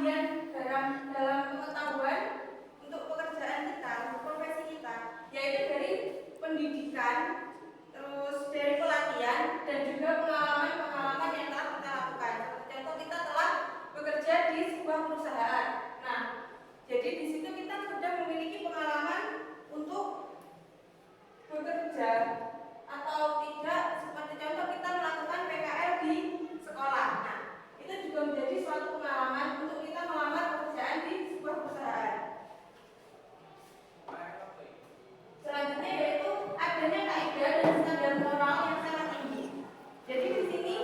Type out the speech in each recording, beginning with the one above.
keahlian dalam pengetahuan untuk pekerjaan kita, untuk profesi kita, yaitu dari pendidikan, terus dari pelatihan, dan juga pengalaman-pengalaman yang telah kita lakukan. Contoh, kita telah bekerja di sebuah perusahaan. Nah, jadi di situ kita sudah memiliki pengalaman untuk bekerja atau tidak. Seperti contoh, kita melakukan PKL di sekolah. Nah, itu juga menjadi suatu pengalaman untuk kita melamar pekerjaan di sebuah perusahaan. Selanjutnya yaitu adanya kaidah dan standar moral yang sangat tinggi. Jadi di sini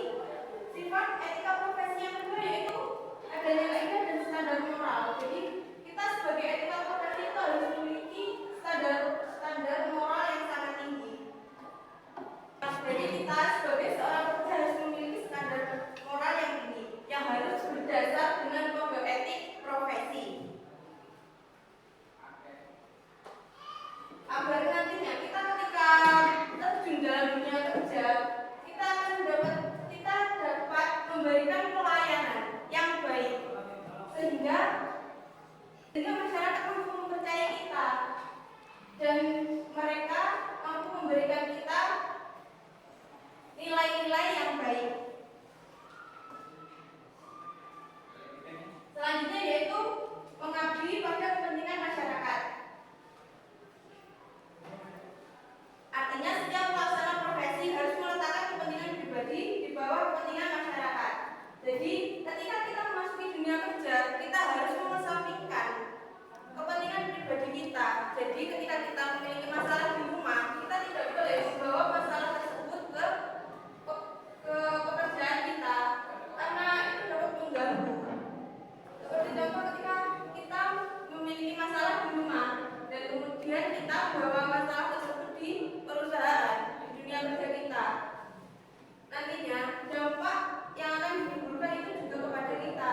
sifat etika profesi yang kedua yaitu adanya kaidah dan standar moral. Jadi kita sebagai etika profesi itu harus memiliki standar moral yang sangat tinggi. Jadi kita sebagai seorang pekerja harus memiliki standar moral yang tinggi yang harus berdasar dengan kode etik profesi. Agar nantinya kita ketika terjun dalam dunia kerja, kita dapat memberikan pelayanan yang baik sehingga masyarakat mampu mempercayai kita dan mereka mampu memberikan kita nilai-nilai yang baik. Selanjutnya yaitu mengabdi pada kepentingan masyarakat. Artinya setiap pelaksana profesi harus meletakkan kepentingan pribadi di bawah kepentingan masyarakat. Jadi ketika kita memasuki dunia kerja, kita harus mengesampingkan kepentingan pribadi kita. Jadi ketika kita memiliki masalah di rumah, kita tidak boleh membawa masalah tersebut ke pekerjaan kita, karena itu dapat mengganggu. Seperti contoh, ketika kita memiliki masalah di rumah dan kemudian kita membawa masalah tersebut di perusahaan, di dunia kerja kita, nantinya dampak yang akan ditimbulkan itu juga kepada kita.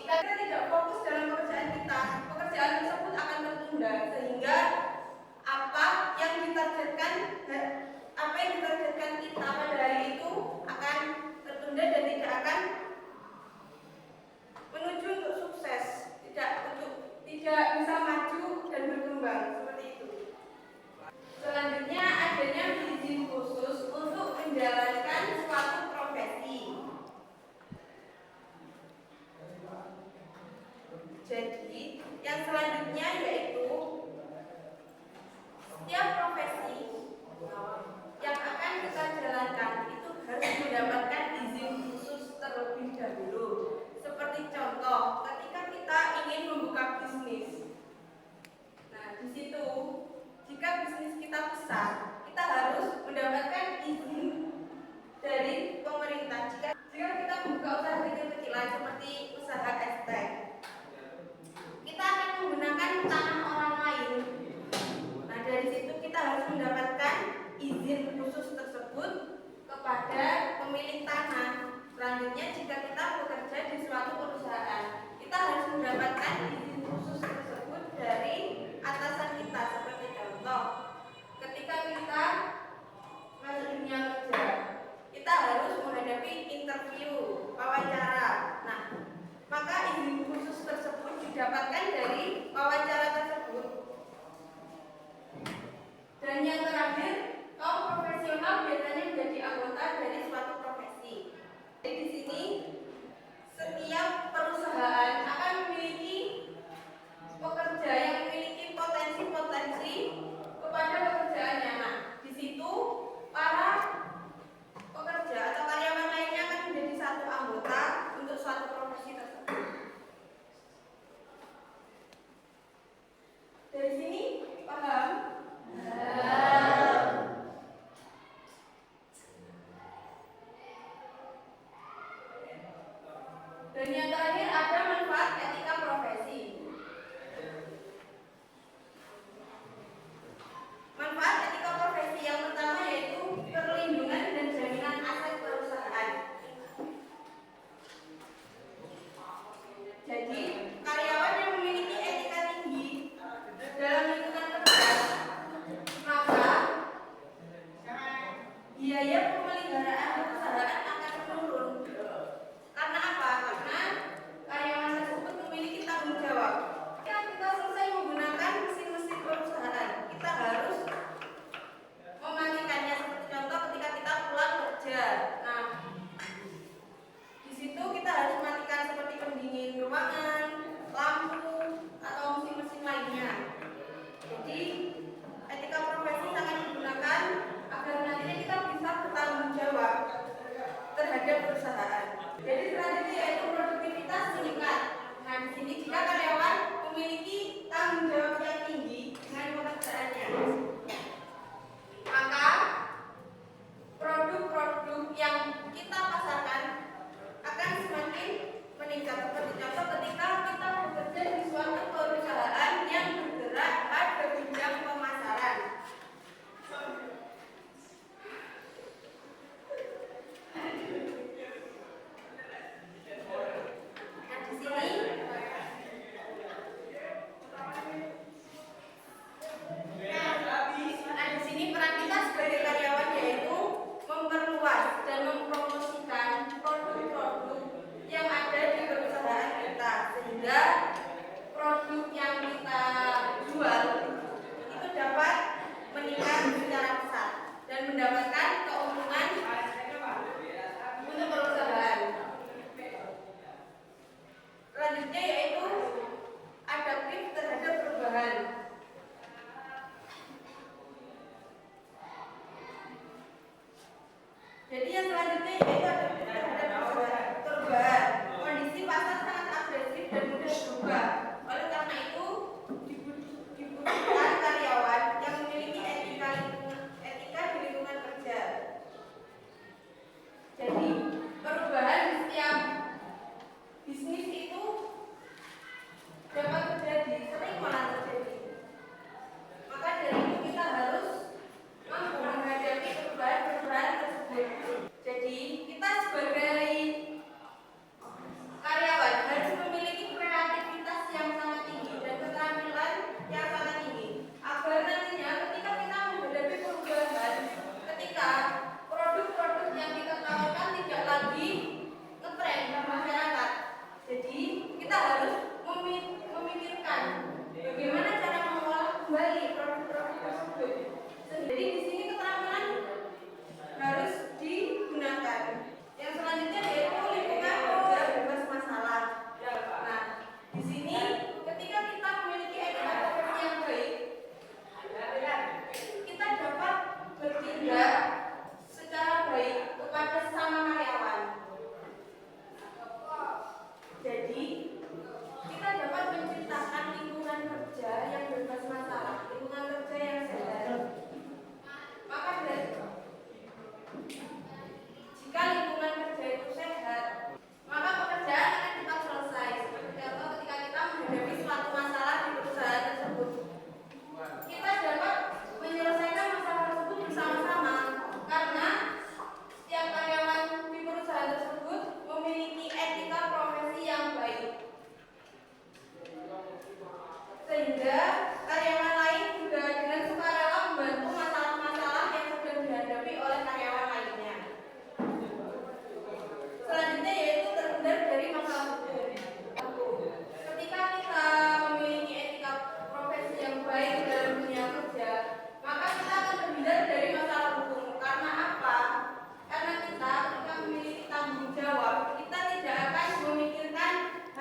Jika kita tidak fokus dalam pekerjaan kita, pekerjaan tersebut akan tertunda sehingga apa yang ditargetkan kita pada hari itu akan tertunda dan tidak akan menuju untuk sukses, tidak bisa maju dan berkembang seperti itu. Selanjutnya adanya izin khusus untuk menjalankan suatu profesi. Jadi yang selanjutnya yaitu setiap profesi yang akan kita jalankan itu harus mendapatkan izin khusus terlebih dahulu. Seperti contoh, ketika kita ingin membuka bisnis. Nah, di situ jika bisnis kita besar, kita harus mendapatkan izin dari pemerintah. Jika kita membuka usaha kecil-kecilan seperti usaha estek, kita akan menggunakan tanah orang lain. Nah, dari situ kita harus mendapatkan izin khusus tersebut kepada pemilik tanah. Selanjutnya, jika kita bekerja di suatu perusahaan, kita harus mendapatkan izin khusus tersebut dari atasan kita. Seperti contoh, ketika kita masuk dunia kerja, kita harus menghadapi interview, wawancara. Nah, maka izin khusus tersebut didapatkan dari wawancara tersebut. Dan yang terakhir, kaum profesional biasanya menjadi anggota dari suatu profesi. Jadi di sini setiap perusahaan akan memiliki pekerja yang memiliki potensi kepada pekerjaannya. Nah, di situ para pekerja atau karyawan lainnya akan menjadi satu anggota untuk suatu profesi tersebut. Dari sini paham? Dan yang terakhir ada manfaat etika profesi. Manfaat etika profesi yang pertama yaitu perlindungan dan jaminan aset perusahaan. Jadi karyawan yang memiliki etika tinggi dalam lingkungan kerja, maka biaya pemeliharaan perusahaan akan menurun. Karena apa? Karena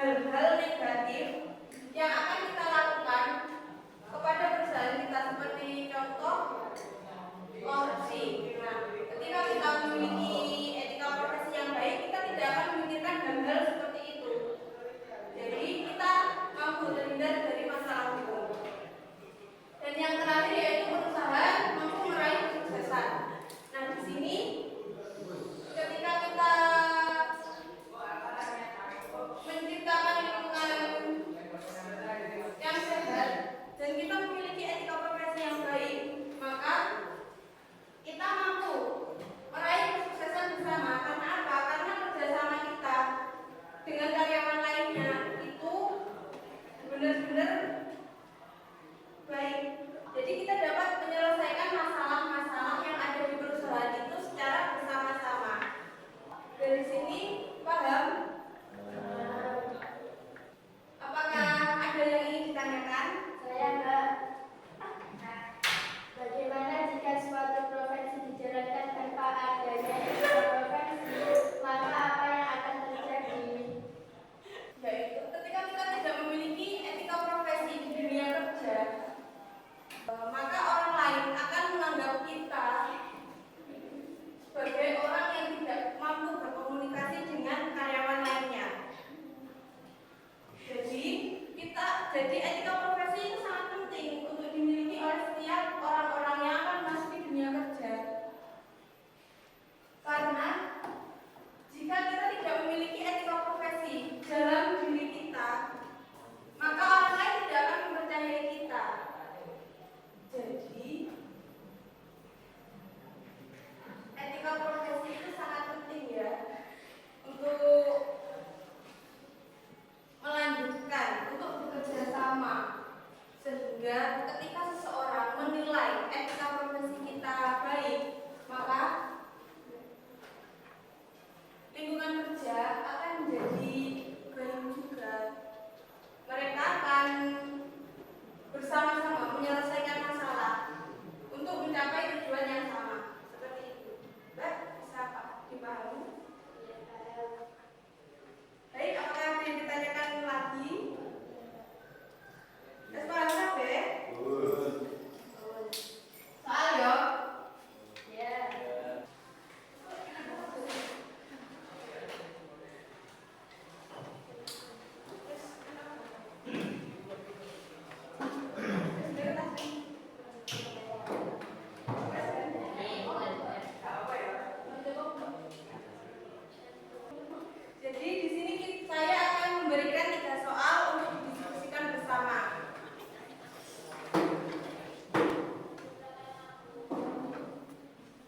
hal-hal negatif yang akan kita lakukan kepada perusahaan kita, seperti contoh korupsi. Nah, ketika kita memiliki etika profesi yang baik, kita tidak akan memikirkan hal-hal seperti itu. Jadi kita mampu terhindar dari masalah hukum. Dan yang terakhir yaitu perusahaan mampu meraih kesuksesan. Nah, di sini ketika kita menciptakan lingkungan yang sehat dan kita memiliki etika profesi yang baik, maka kita mampu meraih kesuksesan bersama. Karena apa? Karena kerjasama kita dengan karyawan lainnya itu benar-benar baik. Jadi kita dapat menyelesaikan masalah-masalah yang ada di perusahaan itu secara bersama-sama. Dari sini paham? Apakah ada yang ingin ditanyakan? Saya enggak. Bagaimana jika suatu profesi dijalankan tanpa adanya etika profesi, maka apa yang akan terjadi? Yaitu ketika kita tidak memiliki etika profesi di dunia kerja, maka orang lain akan menganggap kita sebagai orang yang tidak mampu berkomunikasi dengan karyawan lainnya. Jadi etika profesi itu sangat penting untuk dimiliki oleh setiap orang-orang yang akan memasuki dunia kerja. Karena jika kita tidak memiliki etika profesi dalam diri kita, maka orang lain tidak akan mempercayai kita. Jadi etika profesi itu sangat penting ya untuk melanjutkan, untuk bekerja sama, sehingga ketika seseorang menilai etika profesi kita baik, maka lingkungan kerja akan menjadi baik juga. Mereka akan bersama-sama menyelesaikan masalah untuk mencapai tujuan yang sama. Seperti itu. Mbak, bisa Pak dipahami? Baik, apakah ada yang ditanyakan lagi? Paham sampai? Soal ya? Ya. Jadi di sini saya akan memberikan 3 soal untuk didiskusikan bersama.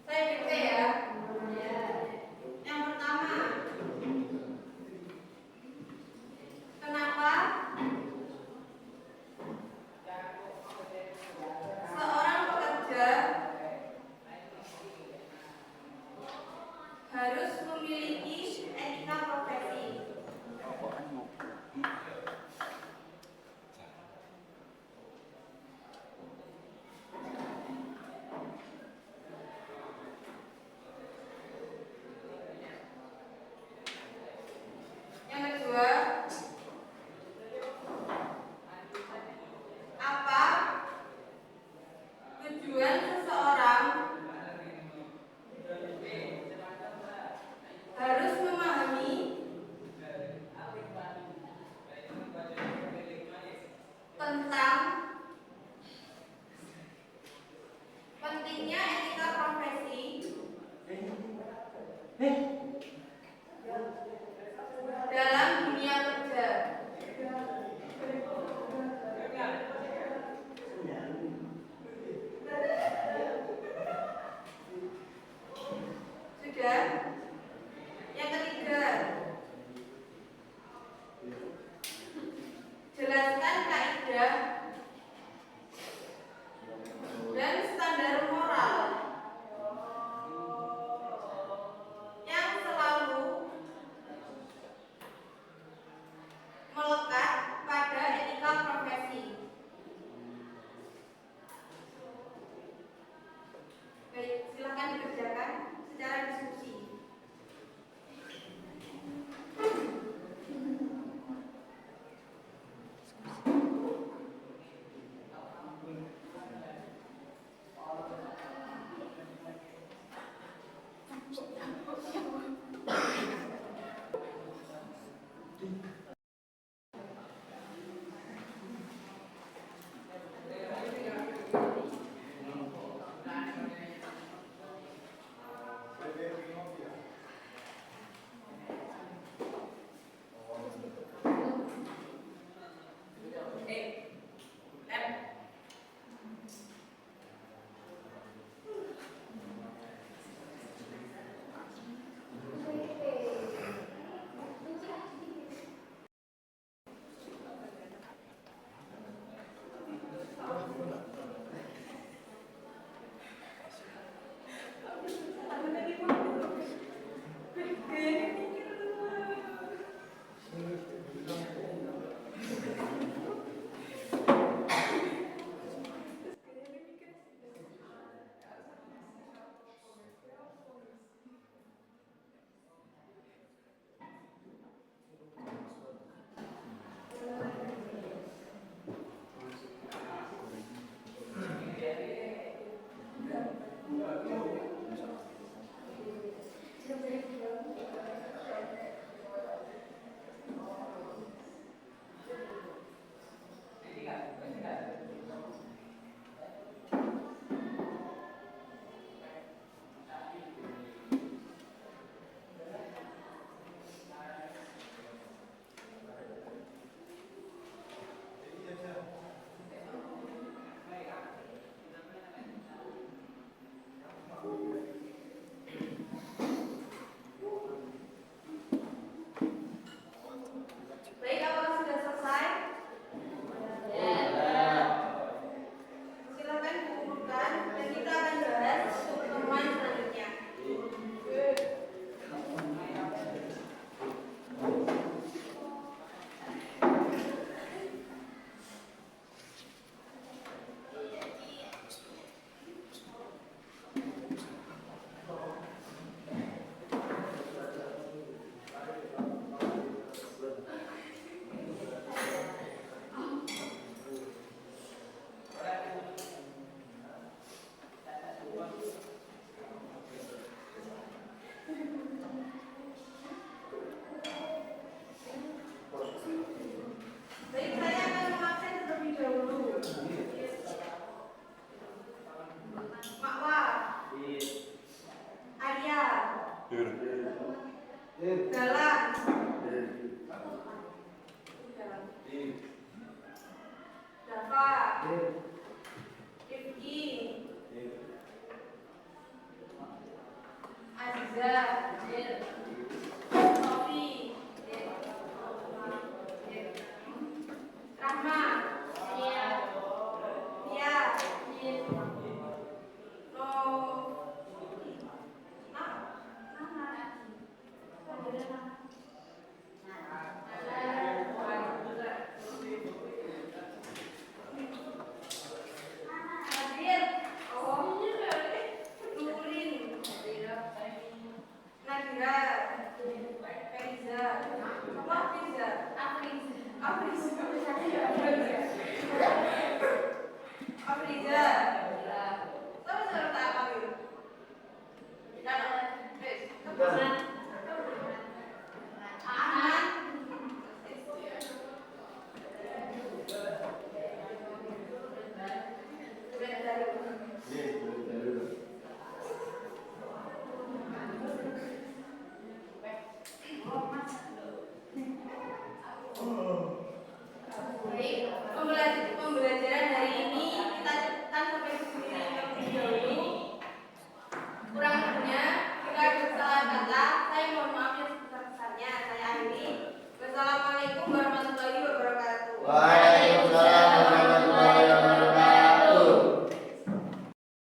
Saya dikte ya. Yang pertama, kenapa seorang pekerja harus memiliki etika profesi? Yang kedua, apa tujuan seseorang harus memahami tentang pentingnya etika profesi dalam dunia kerja? Sudah? Yang ketiga, jelaskan kaidah